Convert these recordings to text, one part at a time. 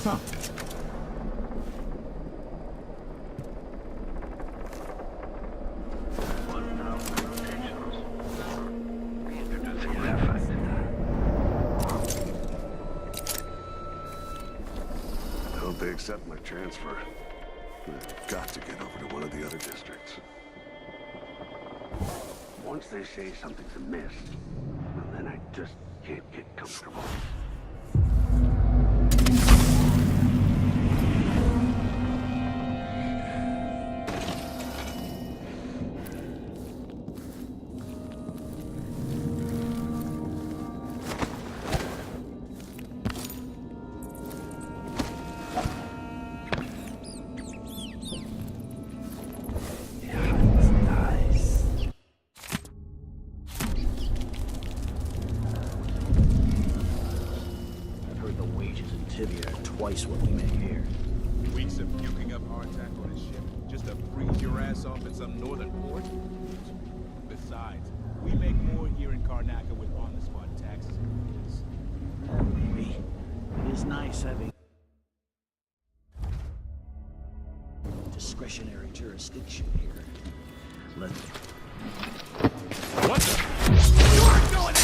Huh. I hope they accept my transfer. I've got to get over to one of the other districts. Once they say something's amiss, well, then I just can't get comfortable. Twice what we make here. Weeks of puking up hardtack on a ship just to freeze your ass off at some northern port? Besides, we make more here in Karnaca with on-the-spot taxes and fees. Maybe. It is nice having discretionary jurisdiction here. Let me... What the? You aren't going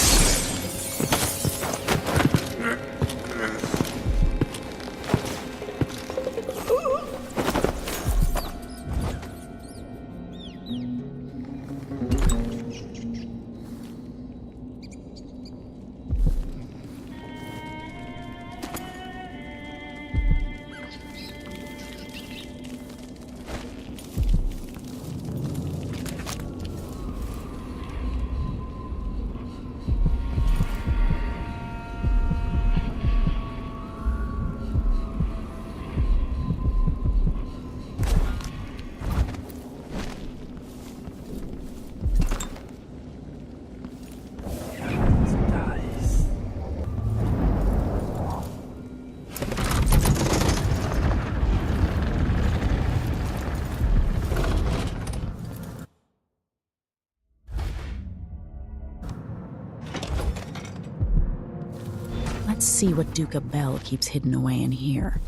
Let's see what Duca Bell keeps hidden away in here.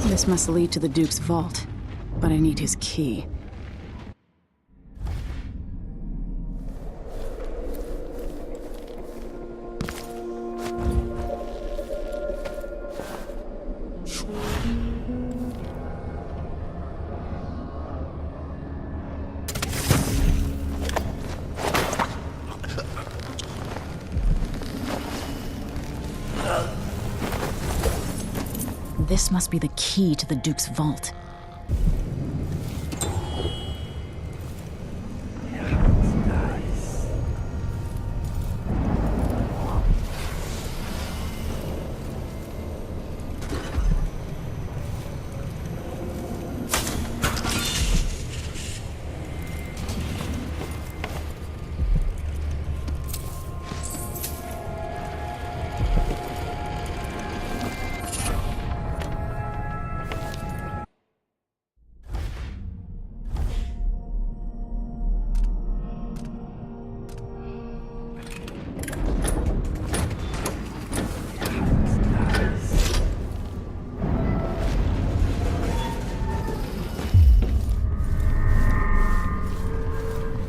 This must lead to the Duke's vault, but I need his key. This must be the key to the Duke's vault.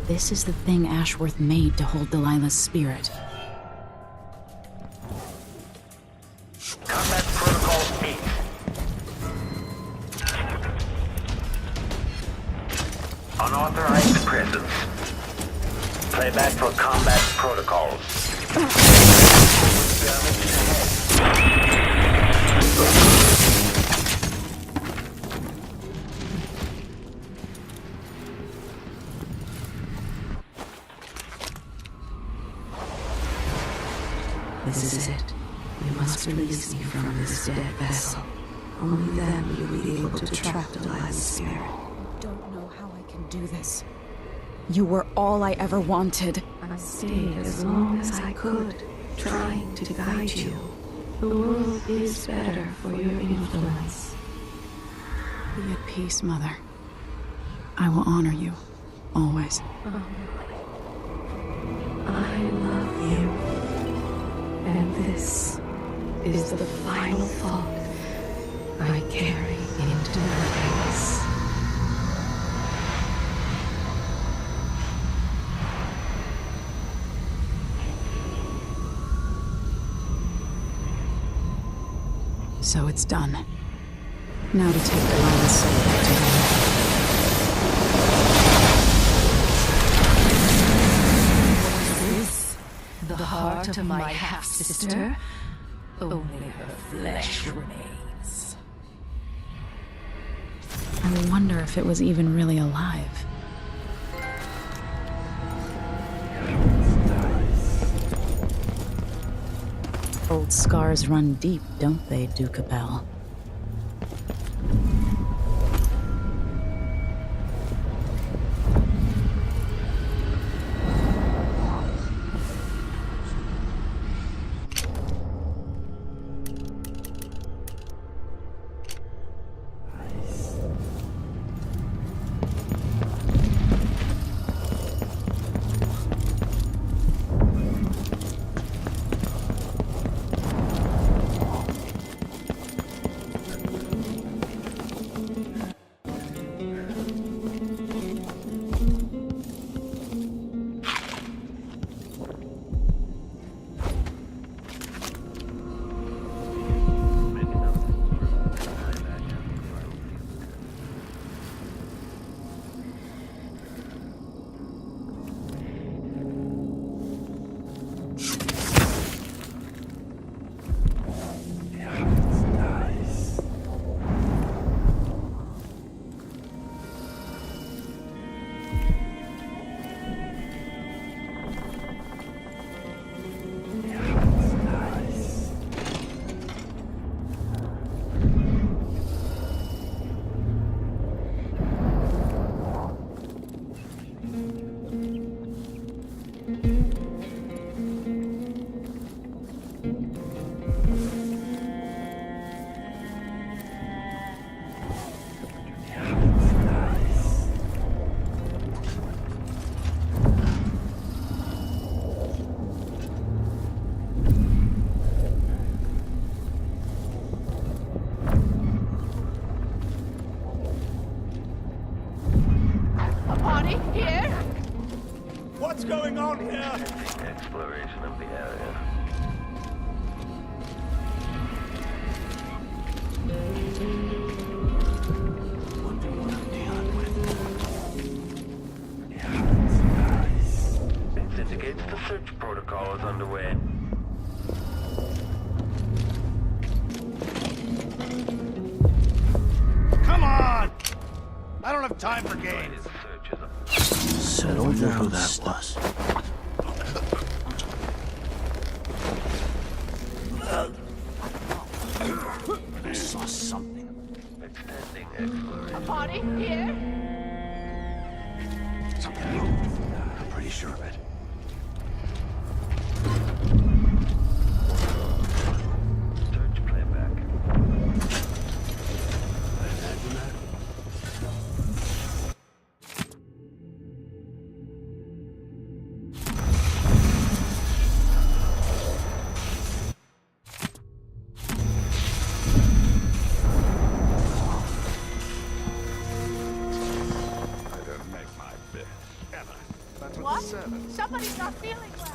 This is the thing Ashworth made to hold Delilah's spirit. Combat Protocol 8. Unauthorized presence. Playback for combat protocols. This is it. You must release me from this dead vessel. Only then will you be able to trap Delilah's spirit. Don't know how I can do this. You were all I ever wanted. I stayed as long as I could, trying to guide you. The world is better for your influence. Be at peace, Mother. I will honor you, always. I love you. And this is the final thought I carry into darkness. So it's done. Now to take Delilah's soul back to her. The heart of my half-sister? Only her flesh remains. I wonder if it was even really alive. Old scars run deep, don't they, Duke Abel? What's going on here? Exploration of the area. Wonder what I'm dealing with. This indicates the search protocol is underway. Come on! I don't have time for games. I wonder who that was. I saw something. Extending exploration. A party here? Something moved. I'm pretty sure of it. Search playback. Imagine that. What? 7. Somebody's not feeling well.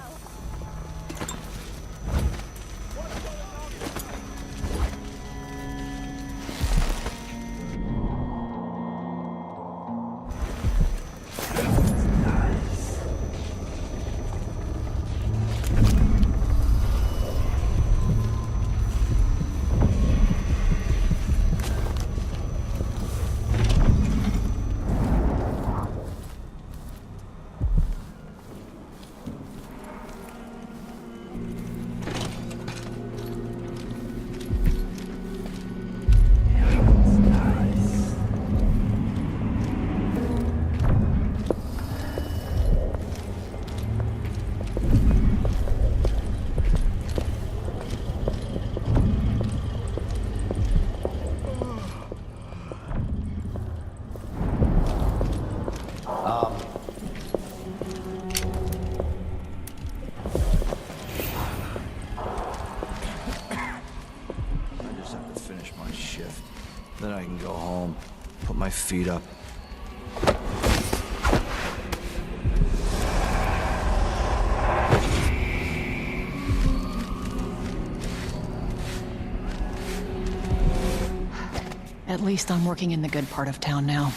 I just have to finish my shift. Then I can go home, put my feet up. At least I'm working in the good part of town now.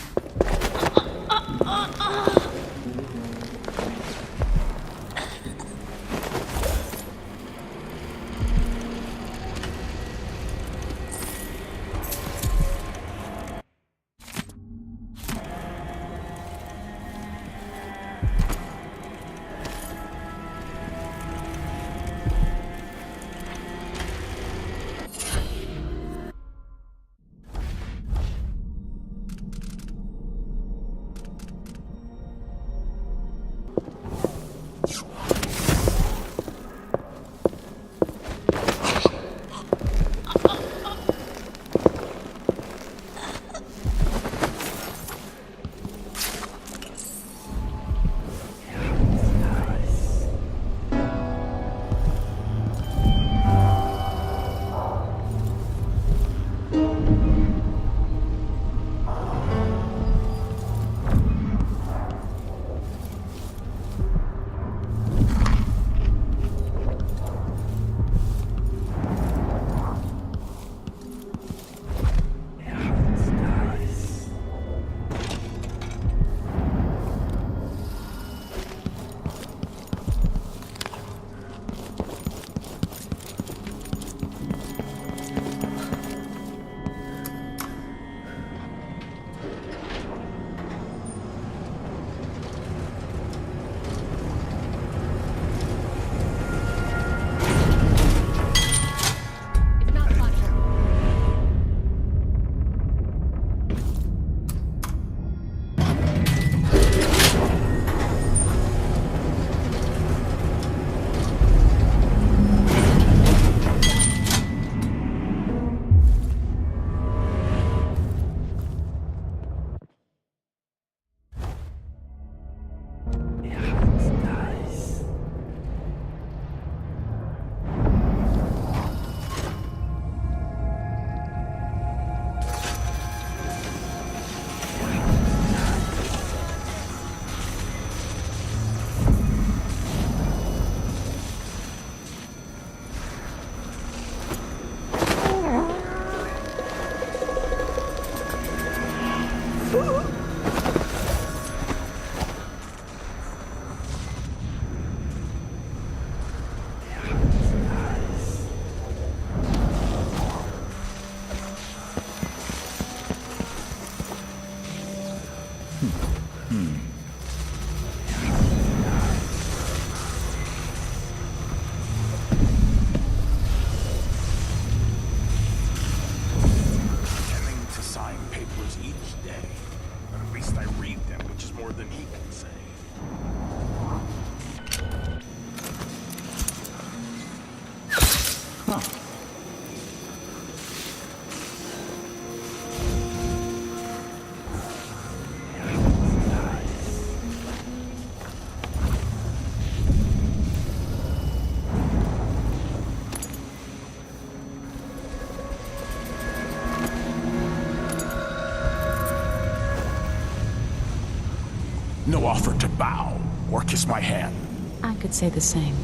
No offer to bow. or kiss my hand. I could say the same.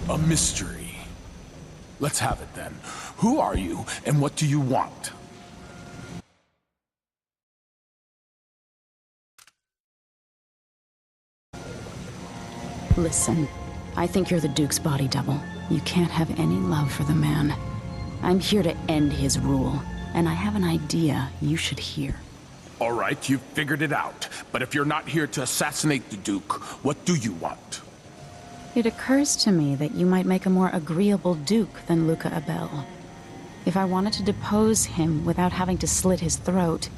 A mystery. Let's have it then. Who are you, and what do you want? Listen, I think you're the Duke's body double. You can't have any love for the man. I'm here to end his rule, and I have an idea you should hear. All right, you've figured it out. But if you're not here to assassinate the Duke, what do you want? It occurs to me that you might make a more agreeable Duke than Luca Abel. If I wanted to depose him without having to slit his throat,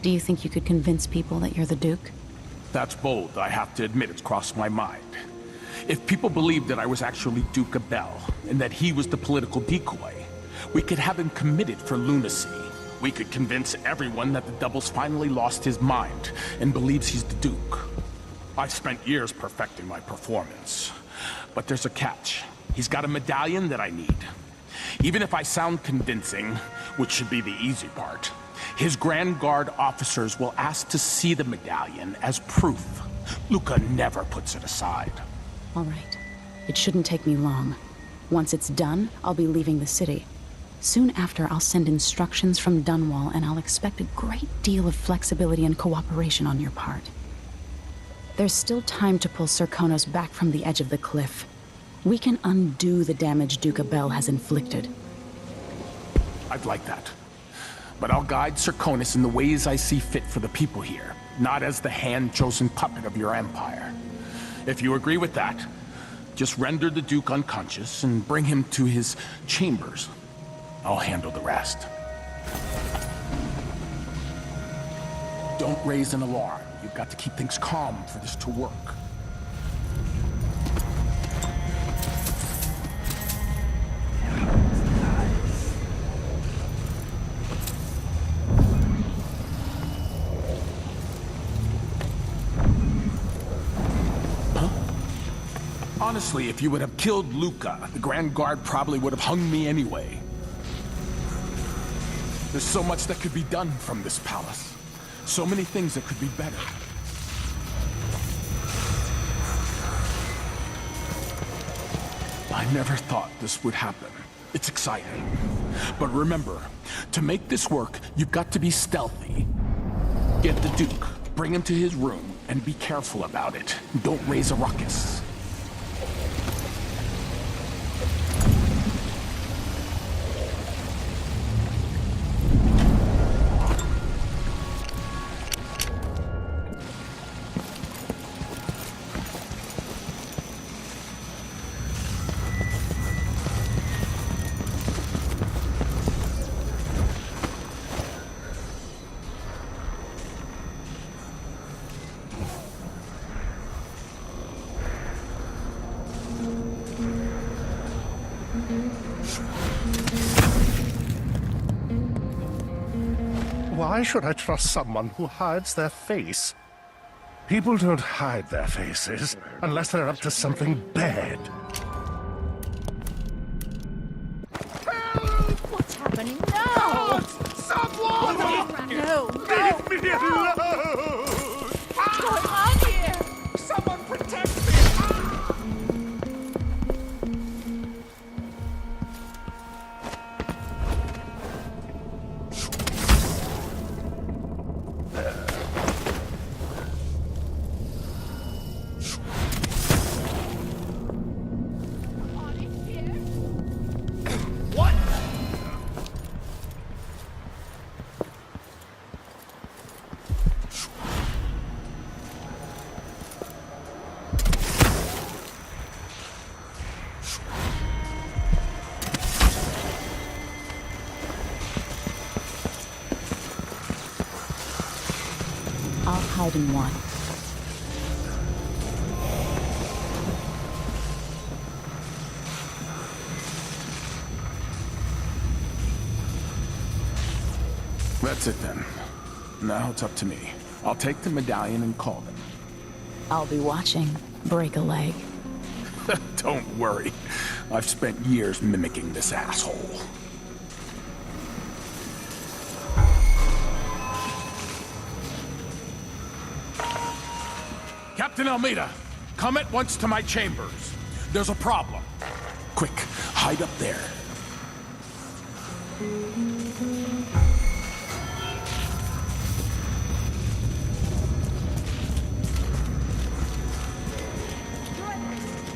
do you think you could convince people that you're the Duke? That's bold. I have to admit it's crossed my mind. If people believed that I was actually Duke Abel, and that he was the political decoy, we could have him committed for lunacy. We could convince everyone that the Double's finally lost his mind and believes he's the Duke. I spent years perfecting my performance. But there's a catch. He's got a medallion that I need. Even if I sound convincing, which should be the easy part, his Grand Guard officers will ask to see the medallion as proof. Luca never puts it aside. All right. It shouldn't take me long. Once it's done, I'll be leaving the city. Soon after, I'll send instructions from Dunwall, and I'll expect a great deal of flexibility and cooperation on your part. There's still time to pull Sir Konos back from the edge of the cliff. We can undo the damage Duke Abel has inflicted. I'd like that. But I'll guide Sir Konos in the ways I see fit for the people here, not as the hand-chosen puppet of your empire. If you agree with that, just render the Duke unconscious and bring him to his chambers. I'll handle the rest. Don't raise an alarm. You've got to keep things calm for this to work. Honestly, if you would have killed Luca, the Grand Guard probably would have hung me anyway. There's so much that could be done from this palace. So many things that could be better. I never thought this would happen. It's exciting. But remember, to make this work, you've got to be stealthy. Get the Duke, bring him to his room, and be careful about it. Don't raise a ruckus. Why should I trust someone who hides their face? People don't hide their faces unless they're up to something bad. What's happening now? Someone! No, Leave me alone! what's going on here? Someone protect me! I'll hide in one. That's it then. Now it's up to me. I'll take the medallion and call them. I'll be watching. Break a leg. Don't worry. I've spent years mimicking this asshole. Captain Almeida, Come at once to my chambers. There's a problem. Quick, hide up there.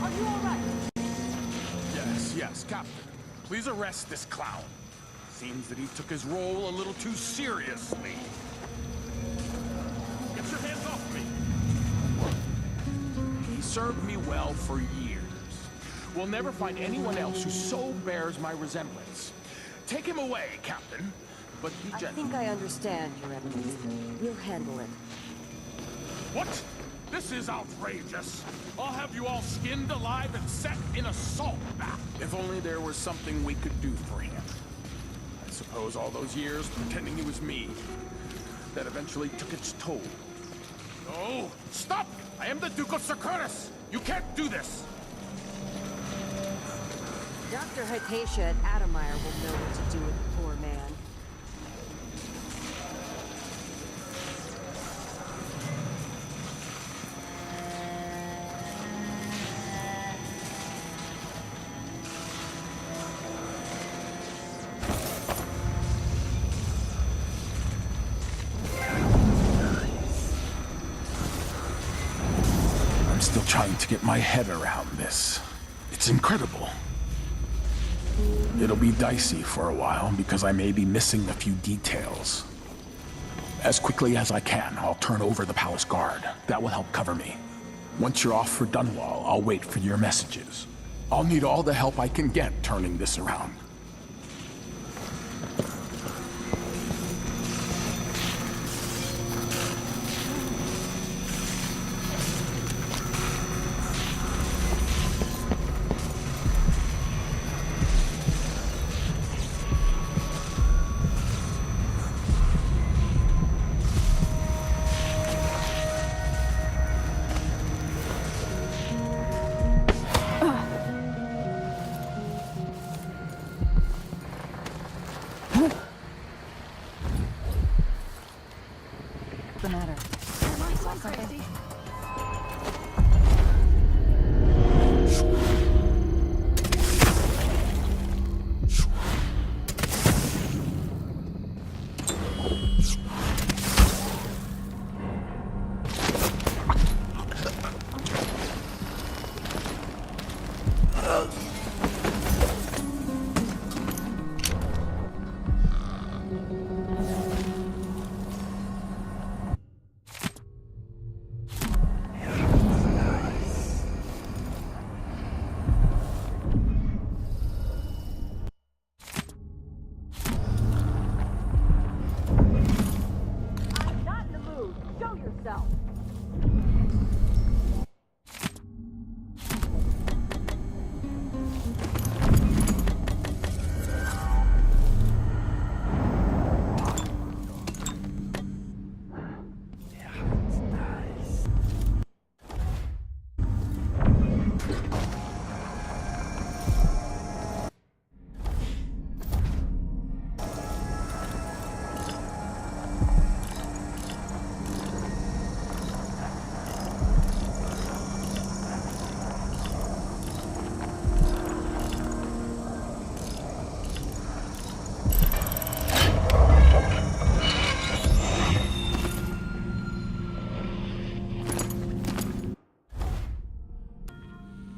Are you all right? Yes, Captain. Please arrest this clown. Seems that he took his role a little too seriously. Get your hands off me! He served me well for years. We'll never find anyone else who so bears my resemblance. Take him away, Captain. But be I gentle. think I understand, Your Eminence. We'll handle it. What? This is outrageous. I'll have you all skinned alive and set in a salt bath. If only there was something we could do for him. I suppose all those years pretending he was me, that eventually took its toll. No! Stop! I am the Duke of Securus! You can't do this! Dr. Hypatia and Adamire will know what to do with the poor man. I'm still trying to get my head around this. It's incredible. It'll be dicey for a while because I may be missing a few details. As quickly as I can, I'll turn over the palace guard. That will help cover me. Once you're off for Dunwall, I'll wait for your messages. I'll need all the help I can get turning this around. What's the matter? Am I going crazy? Not in the mood. Show yourself.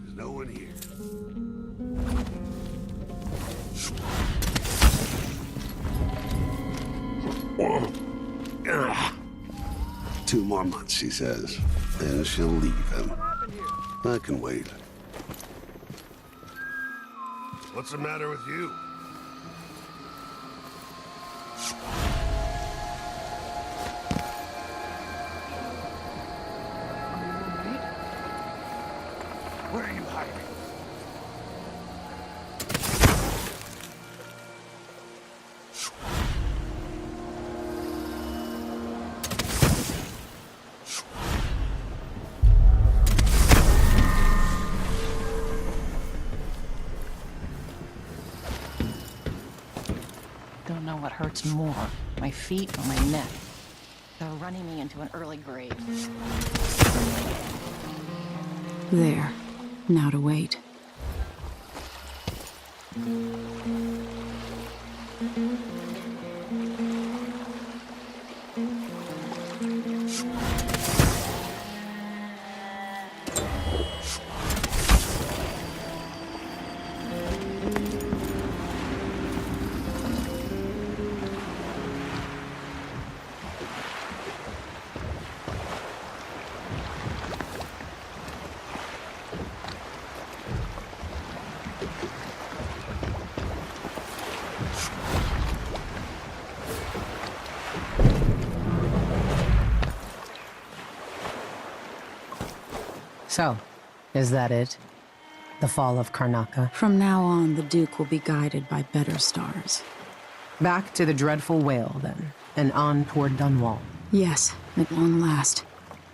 There's no one here. Ugh. 2 more months, she says. Then she'll leave him. I can wait. What's the matter with you? Where are you hiding? Don't know what hurts more, my feet or my neck. They're running me into an early grave. There. Now to wait. So, is that it? The fall of Karnaca? From now on, the Duke will be guided by better stars. Back to the dreadful whale, then, and on toward Dunwall. Yes, at long last.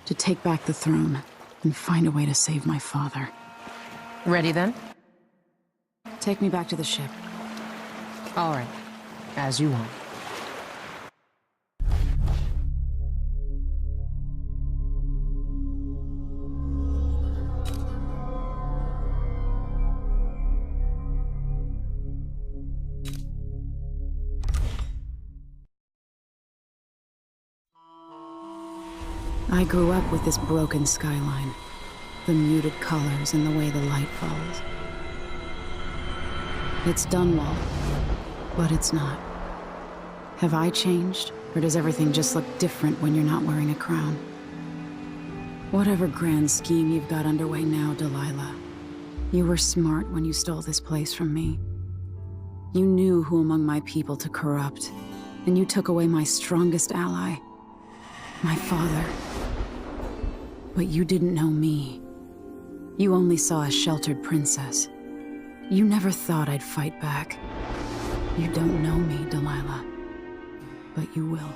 To take back the throne, and find a way to save my father. Ready, then? Take me back to the ship. All right. As you want. I grew up with this broken skyline. The muted colors and the way the light falls. It's Dunwall, but it's not. Have I changed, or does everything just look different when you're not wearing a crown? Whatever grand scheme you've got underway now, Delilah, you were smart when you stole this place from me. You knew who among my people to corrupt, and you took away my strongest ally, my father. But you didn't know me. You only saw a sheltered princess. You never thought I'd fight back. You don't know me, Delilah. But you will.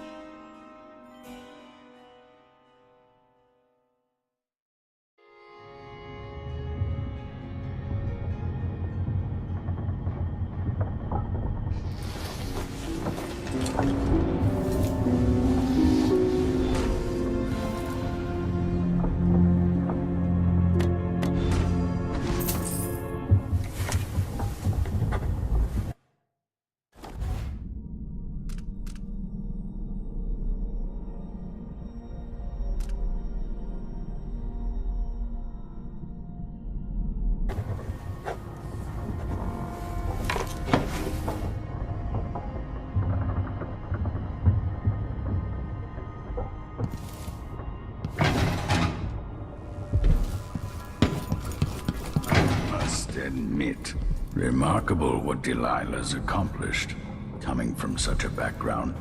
Admit, remarkable what Delilah's accomplished, coming from such a background,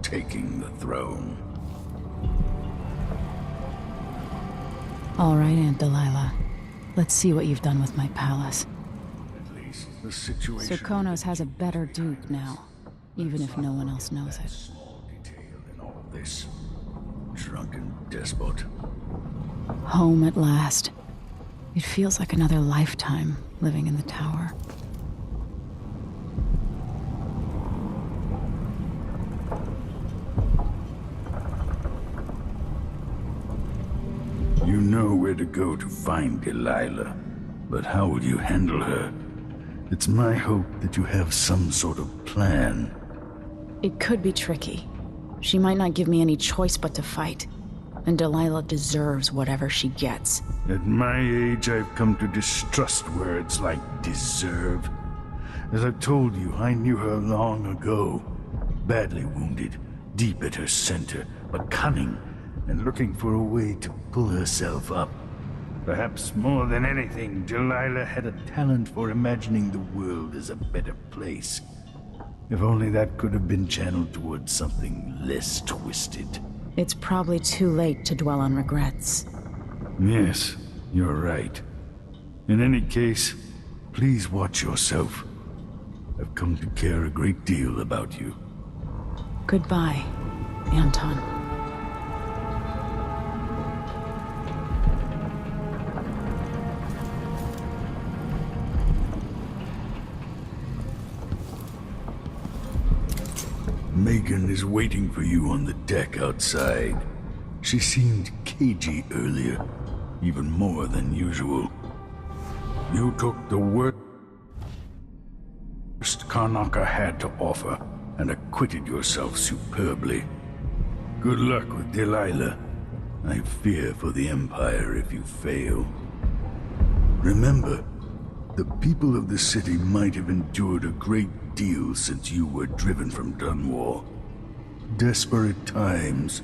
taking the throne. All right, Aunt Delilah. Let's see what you've done with my palace. At least the situation... Sir Konos has a better duke now, even if no one else knows it. Small detail in all this. Drunken despot. Home at last. It feels like another lifetime living in the tower. You know where to go to find Delilah, but how will you handle her? It's my hope that you have some sort of plan. It could be tricky. She might not give me any choice but to fight. And Delilah deserves whatever she gets. At my age, I've come to distrust words like deserve. As I've told you, I knew her long ago. Badly wounded, deep at her center, but cunning, and looking for a way to pull herself up. Perhaps more than anything, Delilah had a talent for imagining the world as a better place. If only that could have been channeled towards something less twisted. It's probably too late to dwell on regrets. Yes, you're right. In any case, please watch yourself. I've come to care a great deal about you. Goodbye, Anton. Megan is waiting for you on the deck outside. She seemed cagey earlier. even more than usual. You took the worst Karnaca had to offer and acquitted yourself superbly. Good luck with Delilah. I fear for the Empire if you fail. Remember, the people of the city might have endured a great deal since you were driven from Dunwall. Desperate times.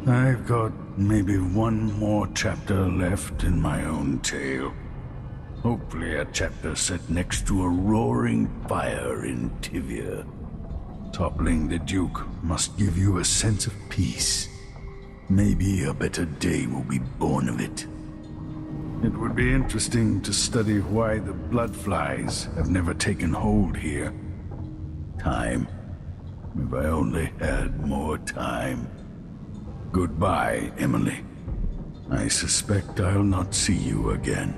I've got maybe one more chapter left in my own tale. Hopefully a chapter set next to a roaring fire in Tivia. Toppling the Duke must give you a sense of peace. Maybe a better day will be born of it. It would be interesting to study why the bloodflies have never taken hold here. Time. If I only had more time. Goodbye, Emily. I suspect I'll not see you again.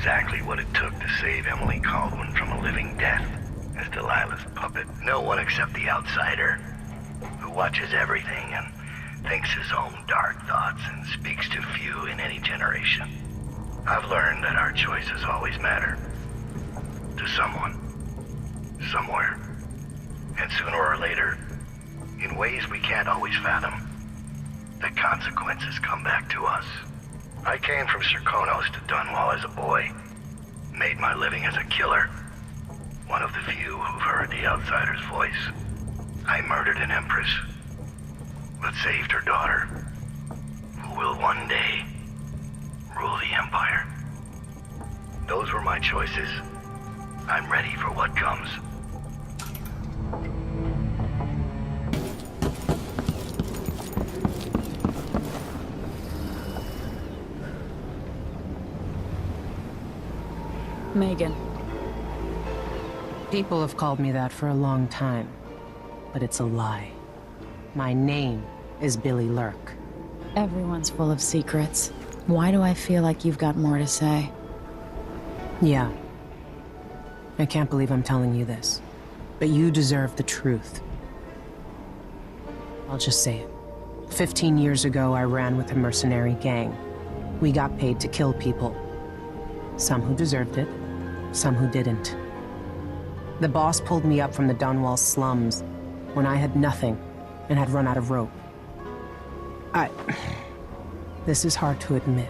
Exactly what it took to save Emily Caldwin from a living death as Delilah's puppet. No one except the outsider, who watches everything and thinks his own dark thoughts and speaks to few in any generation. I've learned that our choices always matter. To someone. Somewhere. And sooner or later, in ways we can't always fathom, the consequences come back to us. I came from Serkonos to Dunwall as a boy. Made my living as a killer. One of the few who've heard the outsider's voice. I murdered an empress, but saved her daughter, who will one day rule the Empire. Those were my choices. I'm ready for what comes. Megan. People have called me that for a long time, but it's a lie. My name is Billy Lurk. Everyone's full of secrets. Why do I feel like you've got more to say? Yeah. I can't believe I'm telling you this, but you deserve the truth. I'll just say it. 15 years ago, I ran with a mercenary gang. We got paid to kill people. Some who deserved it, some who didn't. The boss pulled me up from the Dunwall slums when I had nothing and had run out of rope. This is hard to admit.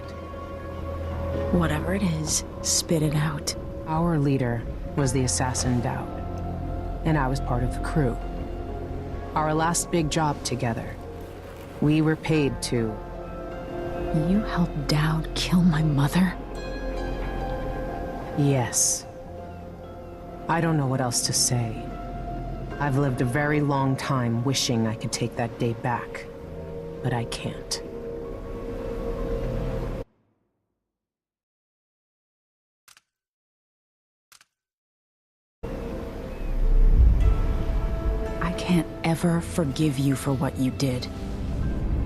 Whatever it is, spit it out. Our leader was the assassin Dowd, and I was part of the crew. Our last big job together, we were paid to... You helped Dowd kill my mother? Yes. I don't know what else to say. I've lived a very long time wishing I could take that day back, but I can't. I can't ever forgive you for what you did.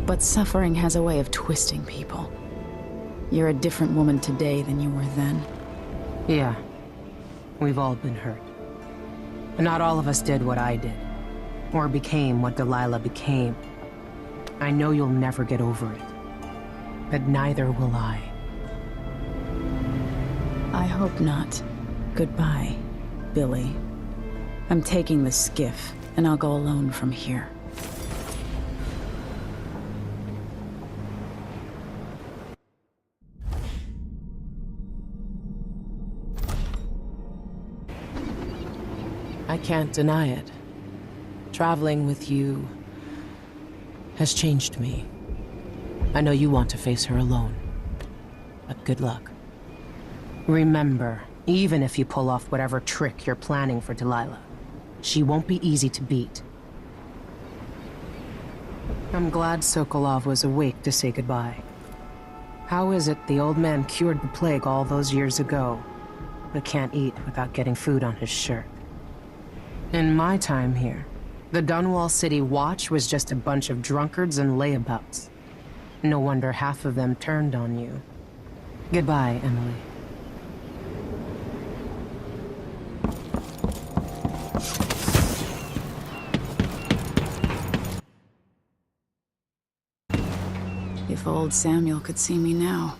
But suffering has a way of twisting people. You're a different woman today than you were then. Yeah. We've all been hurt. Not all of us did what I did, or became what Delilah became. I know you'll never get over it, but neither will I. I hope not. Goodbye, Billy. I'm taking the skiff, and I'll go alone from here. I can't deny it. Traveling with you has changed me. I know you want to face her alone, but good luck. Remember, even if you pull off whatever trick you're planning for Delilah, she won't be easy to beat. I'm glad Sokolov was awake to say goodbye. How is it the old man cured the plague all those years ago, but can't eat without getting food on his shirt? In my time here, the Dunwall City Watch was just a bunch of drunkards and layabouts. No wonder half of them turned on you. Goodbye, Emily. If old Samuel could see me now.